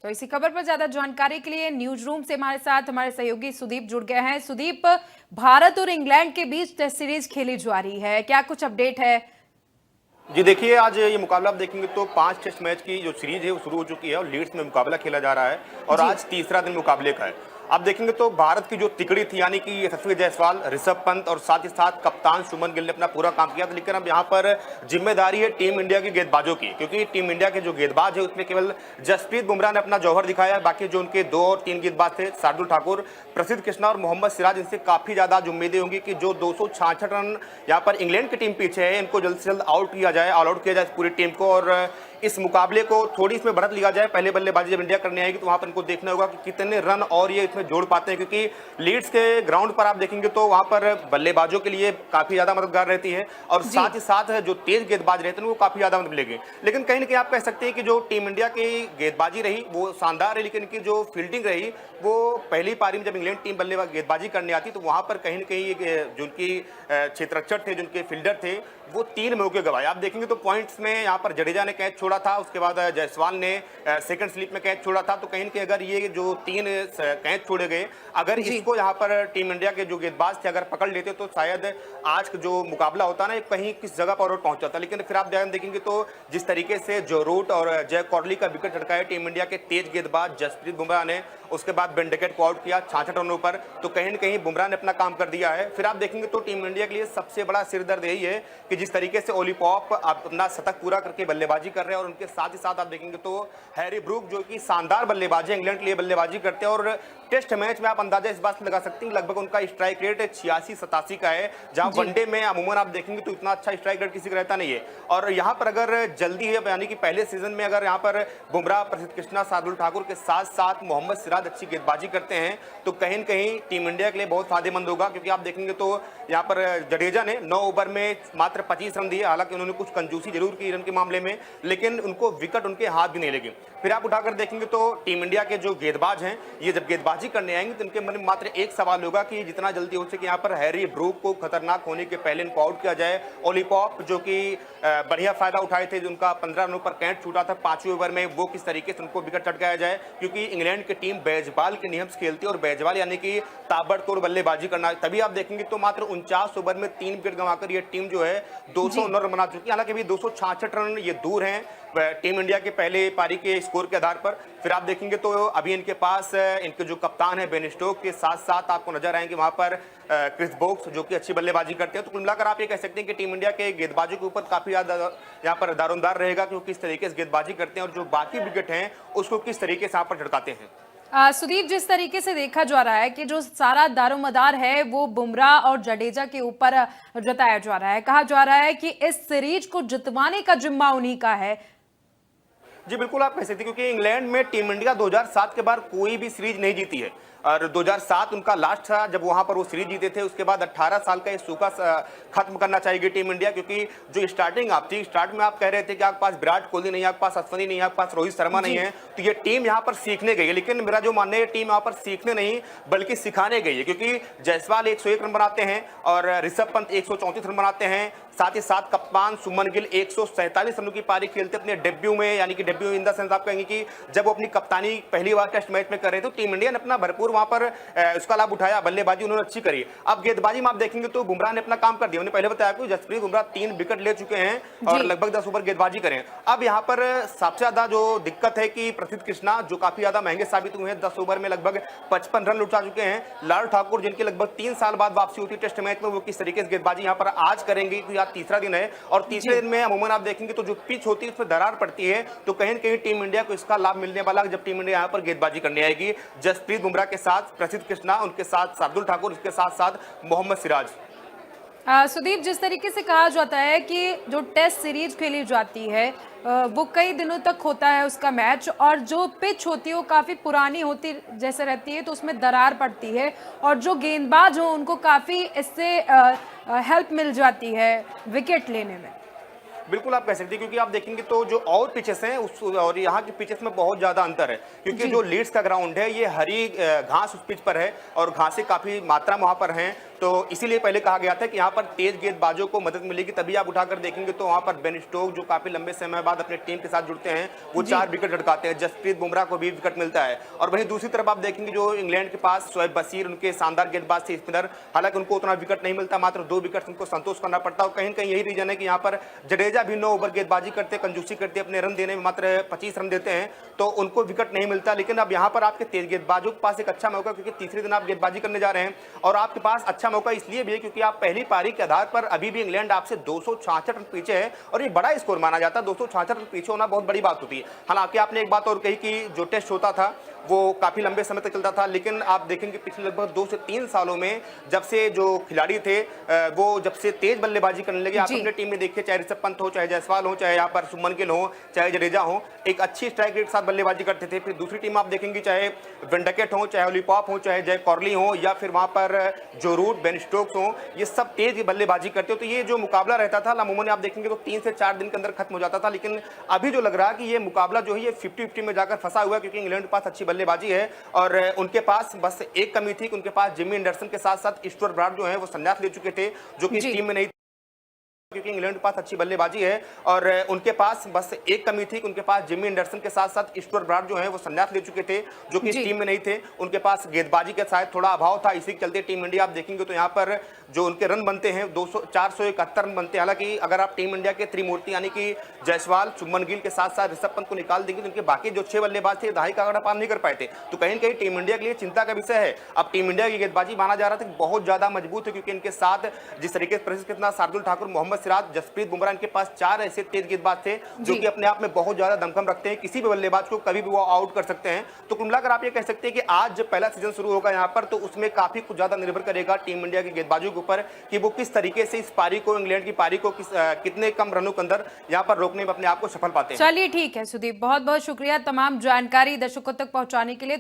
तो इसी खबर पर ज्यादा जानकारी के लिए न्यूज रूम से हमारे साथ हमारे सहयोगी सुदीप जुड़ गए हैं। सुदीप, भारत और इंग्लैंड के बीच टेस्ट सीरीज खेली जा रही है, क्या कुछ अपडेट है? जी देखिए, आज ये मुकाबला आप देखेंगे तो 5 टेस्ट मैच की जो सीरीज है वो शुरू हो चुकी है और लीड्स में मुकाबला खेला जा रहा है और आज तीसरा दिन मुकाबले का है। आप देखेंगे तो भारत की जो तिकड़ी थी यानी कि यशस्वी जायसवाल, ऋषभ पंत और साथ ही साथ कप्तान शुभमन गिल ने अपना पूरा काम किया था। लेकिन अब यहाँ पर जिम्मेदारी है टीम इंडिया की गेंदबाजों की, क्योंकि टीम इंडिया के जो गेंदबाज है उसमें केवल जसप्रीत बुमराह ने अपना जौहर दिखाया है। बाकी जो उनके 2 और 3 गेंदबाज थे, शार्दुल ठाकुर, प्रसिद्ध कृष्णा और मोहम्मद सिराज, इनसे काफी ज्यादा उम्मीदें होंगी कि जो 266 रन यहाँ पर इंग्लैंड की टीम पीछे है इनको जल्द से जल्द आउट किया जाए, ऑल आउट किया जाए पूरी टीम को और इस मुकाबले को थोड़ी इसमें बढ़त लिया जाए। पहले बल्लेबाजी जब इंडिया करने आएगी तो वहां पर इनको देखना होगा कि कितने रन और ये इसमें जोड़ पाते हैं, क्योंकि लीड्स के ग्राउंड पर आप देखेंगे तो वहां पर बल्लेबाजों के लिए काफी ज्यादा मददगार रहती है और साथ ही साथ जो तेज गेंदबाज रहते हैं वो काफी ज्यादा मदद मिलेगी। लेकिन कहीं ना कहीं आप कह सकते हैं कि जो टीम इंडिया की गेंदबाजी रही वो शानदार रही, लेकिन इनकी जो फील्डिंग रही वो पहली पारी में जब इंग्लैंड टीम बल्लेबाज गेंदबाजी करने आती तो वहां पर कहीं ना कहीं जो उनकी क्षेत्ररक्षक थे, जो उनके फील्डर थे, वो 3 मौके गवाए। आप देखेंगे तो पॉइंट्स में यहाँ पर जडेजा ने कैच छोड़ा था, उसके बाद जायसवाल ने सेकंड स्लिप में कैच छोड़ा था। तो कहीं कि अगर ये जो 3 कैच छोड़े गए, अगर इसको यहाँ पर टीम इंडिया के जो गेंदबाज थे अगर पकड़ लेते तो शायद आज का जो मुकाबला होता ना कहीं किस जगह पर और पहुंच जाता। लेकिन फिर आप ध्यान देखेंगे तो जिस तरीके से जो रूट और जय कॉर्ली का विकेट झटकाया टीम इंडिया के तेज गेंदबाज जसप्रीत बुमराह ने, उसके बाद बेंडकेट को आउट किया 66 रनों पर, तो कहीं न कहीं बुमराह ने अपना काम कर दिया है। फिर आप देखेंगे तो टीम इंडिया के लिए सबसे बड़ा सिरदर्द यही है कि जिस तरीके से ओली पॉप अपना शतक पूरा करके बल्लेबाजी कर रहे हैं और उनके साथ ही साथ आप देखेंगे तो हैरी ब्रूक जो कि शानदार बल्लेबाजी है, इंग्लैंड के लिए बल्लेबाजी करते हैं और टेस्ट मैच में आप अंदाजा इस बात से लगा सकते हैं लगभग उनका स्ट्राइक रेट 86-87 का है, जहां वनडे में अमूमन आप देखेंगे तो इतना अच्छा स्ट्राइक रेट किसी का रहता नहीं है। और यहां पर अगर जल्दी है यानी कि पहले सीजन में अगर यहां पर बुमराह, प्रसिद्ध कृष्णा, शार्दुल ठाकुर के साथ साथ मोहम्मद सिराज अच्छी गेंदबाजी करते हैं तो कहीं न कहीं टीम इंडिया के लिए बहुत फायदेमंद होगा। क्योंकि आप देखेंगे तो यहां पर जडेजा ने 9 ओवर में मात्र 25 रन दिए, हालांकि उन्होंने कुछ कंजूसी जरूर की रन के मामले में, लेकिन उनको विकेट उनके हाथ भी नहीं लगे। फिर आप उठाकर देखेंगे तो टीम इंडिया के जो गेंदबाज हैं ये जब गेंदबाजी करने आएंगे तो इनके मन में मात्र एक सवाल होगा कि जितना जल्दी हो सके यहाँ पर हैरी ब्रूक को खतरनाक होने के पहले इनको आउट किया जाए। ओली पॉप जो कि बढ़िया फायदा उठाए थे, उनका 15 रनों पर कैच छूटा था 5वें ओवर में, वो किस तरीके से उनको विकेट चटकाया जाए, क्योंकि इंग्लैंड की टीम बैजबाल के नियम से खेलती है और बैजबाल यानी कि ताबड़तोड़ बल्लेबाजी करना। तभी आप देखेंगे तो मात्र 49 ओवर में 3 विकेट गंवाकर ये टीम जो है 209 रन बना चुकी है। हालांकि अभी 266 रन ये दूर हैं टीम इंडिया के पहले पारी के स्कोर के आधार पर। फिर आप देखेंगे तो अभी इनके पास इनके जो कप्तान है बेन स्टोक्स के साथ साथ आपको नजर आएंगे वहां पर क्रिस वोक्स जो कि अच्छी बल्लेबाजी करते हैं। तो कुल मिलाकर आप ये कह सकते हैं कि टीम इंडिया के गेंदबाजों के ऊपर काफी ज्यादा यहाँ पर दारोमदार रहेगा कि वो किस तरीके से गेंदबाजी करते हैं और जो बाकी विकेट हैं उसको किस तरीके से यहाँ पर झटकाते हैं। सुदीप, जिस तरीके से देखा जा रहा है कि जो सारा दारोमदार है वो बुमराह और जडेजा के ऊपर जताया जा रहा है, कहा जा रहा है कि इस सीरीज को जितवाने का जिम्मा उन्हीं का है। जी बिल्कुल आप कह सकते हैं, क्योंकि इंग्लैंड में टीम इंडिया 2007 के बाद कोई भी सीरीज नहीं जीती है और 2007 उनका लास्ट था जब वहां पर वो सीरीज जीते थे। उसके बाद 18 साल का ये सूखा खत्म करना चाहिए टीम इंडिया, क्योंकि जो स्टार्टिंग आप थी, स्टार्ट में आप कह रहे थे कि आपके पास विराट कोहली नहीं है, आपके पास अश्विनी नहीं है, आपके पास रोहित शर्मा नहीं है, तो ये टीम यहाँ पर सीखने गई है। लेकिन मेरा जो मानना है टीम यहाँ पर सीखने नहीं बल्कि सिखाने गई है, क्योंकि जायसवाल 101 रन बनाते हैं और ऋषभ पंत 134 रन बनाते हैं, साथ ही साथ कप्तान शुभमन गिल 147 रनों की पारी खेलते अपने डेब्यू में, यानी कि डेब्यू इन द सेंस आप कहेंगे कि जब वो अपनी कप्तानी पहली बार टेस्ट मैच में कर रहे थे तो टीम इंडिया ने अपना भरपूर वहां पर उसका लाभ उठाया, बल्लेबाजी उन्होंने अच्छी करी। अब गेंदबाजी में आप देखेंगे तो बुमराह ने अपना काम कर दिया। मैंने पहले बताया कि जसप्रीत बुमराह 3 विकेट ले चुके हैं और लगभग 10 ओवर गेंदबाजी करें। अब यहाँ पर सबसे ज्यादा जो दिक्कत है कि प्रसिद्ध कृष्णा जो काफी ज्यादा महंगे साबित हुए हैं, 10 ओवर में लगभग 55 रन लुटा चुके हैं। लाल ठाकुर जिनकी लगभग 3 साल बाद वापसी हुई थी टेस्ट मैच में, वो किस तरीके से गेंदबाजी यहाँ पर आज करेंगे, क्योंकि आज तीसरा दिन है और तीसरे दिन में अमूमन आप देखेंगे तो जो पिच होती है उसमें दरार पड़ती है, तो कहीं न कहीं टीम इंडिया को इसका लाभ मिलने वाला जब टीम इंडिया यहाँ पर गेंदबाजी करने आएगी जसप्रीत बुमराह के साथ प्रसिद्ध कृष्णा, उनके साथ शार्दुल ठाकुर, उसके साथ साथ मोहम्मद सिराज। सुदीप, जिस तरीके से कहा जाता है कि जो टेस्ट सीरीज खेली जाती है वो कई दिनों तक होता है उसका मैच, और जो पिच होती है वो काफ़ी पुरानी होती जैसे रहती है तो उसमें दरार पड़ती है और जो गेंदबाज हो उनको काफ़ी इससे हेल्प मिल जाती है विकेट लेने में। बिल्कुल आप कह सकते हैं, क्योंकि आप देखेंगे तो जो और पिचेस हैं उस और यहाँ की पिचेस में बहुत ज्यादा अंतर है, क्योंकि जो लीड्स का ग्राउंड है ये हरी घास उस पिच पर है और घासें काफी मात्रा में वहां पर हैं, तो इसीलिए पहले कहा गया था कि यहाँ पर तेज गेंदबाजों को मदद मिलेगी, तभी आप उठाकर देखेंगे तो वहाँ पर बेन स्टोक जो काफी लंबे समय बाद अपने टीम के साथ जुड़ते हैं, वो 4 विकेट झटकाते हैं। जसप्रीत बुमराह को भी विकेट मिलता है। और वहीं दूसरी तरफ आप देखेंगे जो इंग्लैंड के पास शोएब बशीर, उनके शानदार गेंदबाज थे स्पिनर, हालांकि उनको उतना विकेट नहीं मिलता, मात्र 2 विकेट उनको संतोष करना पड़ता है। और कहीं न कहीं यही रीजन है कि यहाँ पर जडेजा भी 9 ओवर गेंदबाजी करते, कंजूसी करते, अपने रन देने में मात्र 25 रन देते हैं, तो उनको विकेट नहीं मिलता। लेकिन अब यहाँ पर आपके तेज गेंदबाजों के पास एक अच्छा मौका, क्योंकि तीसरे दिन आप गेंदबाजी करने जा रहे हैं, और आपके पास अच्छा मौका इसलिए भी है क्योंकि आप पहली पारी के आधार पर अभी भी इंग्लैंड आपसे 266 रन पीछे है, और ये बड़ा स्कोर माना जाता है। 266 रन पीछे होना बहुत बड़ी बात होती है। हालांकि आपने एक बात और कही कि जो टेस्ट होता था वो काफी लंबे समय तक चलता था, लेकिन आप देखेंगे पिछले लगभग 2 से 3 सालों में जब से जो खिलाड़ी थे वो जब से तेज बल्लेबाजी करने लगे, आप अपने टीम में देखिए, चाहे ऋषभ पंत हो, चाहे जायसवाल हो, चाहे यहाँ पर शुभमन गिल हो, चाहे जडेजा हो, एक अच्छी स्ट्राइक रेट के साथ बल्लेबाजी करते थे। फिर दूसरी टीम आप देखेंगे, चाहे वेंडकेट हो, चाहे ओलीपॉप हो, चाहे जय कॉर्ली हो, या फिर वहां पर जो रूट बेन स्टोक्स हो, ये सब तेज बल्लेबाजी करते हो। तो ये जो मुकाबला रहता था अमूमन आप देखेंगे तो 3 से 4 दिन के अंदर खत्म हो जाता था। लेकिन अभी जो लग रहा है कि ये मुकाबला जो है ये 50-50 में जाकर फंसा हुआ है, क्योंकि इंग्लैंड के पास अच्छी बल्लेबाजी है और उनके पास बस एक कमी थी कि उनके पास जिमी एंडरसन के साथ साथ स्टुअर्ट ब्रॉड जो है वो संन्यास ले चुके थे, जो कि इस टीम में नहीं, क्योंकि इंग्लैंड के पास अच्छी बल्लेबाजी है। और उनके पास बस एक कमी थी कि उनके पास जिमी एंडरसन के साथ साथ स्टुअर्ट ब्रॉड जो है वो संन्यास ले चुके थे, जो कि इस टीम में नहीं थे। उनके पास गेंदबाजी का शायद थोड़ा अभाव था, इसी के चलते टीम इंडिया आप देखेंगे तो यहाँ पर जो उनके रन बनते हैं 471 रन बनते हैं। हालांकि अगर आप टीम इंडिया के त्रिमूर्ति यानी कि जायसवाल, शुभमन गिल के साथ साथ ऋषभ पंत को निकाल देंगे तो उनके बाकी जो 6 बल्लेबाज थे दहाई का आंकड़ा पार नहीं कर पाए थे। तो कहीं न कहीं टीम इंडिया के लिए चिंता का विषय है। अब टीम इंडिया की गेंदबाजी माना जा रहा था कि बहुत ज्यादा मजबूत है, क्योंकि इनके साथ जिस तरीके से प्रशिक्षित कितना शार्दुल ठाकुर, मोहम्मद सिराज, जसप्रीत बुमराह, इनके पास 4 ऐसे तेज गेंदबाज थे जो कि अपने आप में बहुत ज्यादा दमखम रखते हैं, किसी भी बल्लेबाज को कभी भी वो आउट कर सकते हैं। तो कुल मिलाकर आप ये कह सकते हैं कि आज जब पहला सीजन शुरू होगा यहाँ पर, तो उसमें काफी कुछ ज्यादा निर्भर करेगा टीम इंडिया के गेंदबाजों के ऊपर कि वो किस तरीके से इस पारी को, इंग्लैंड की पारी को कितने कम रनों के अंदर यहाँ पर रोकने में अपने आप को सफल पाते हैं। चलिए ठीक है सुदीप, बहुत बहुत शुक्रिया तमाम जानकारी दर्शकों तक पहुंचाने के लिए।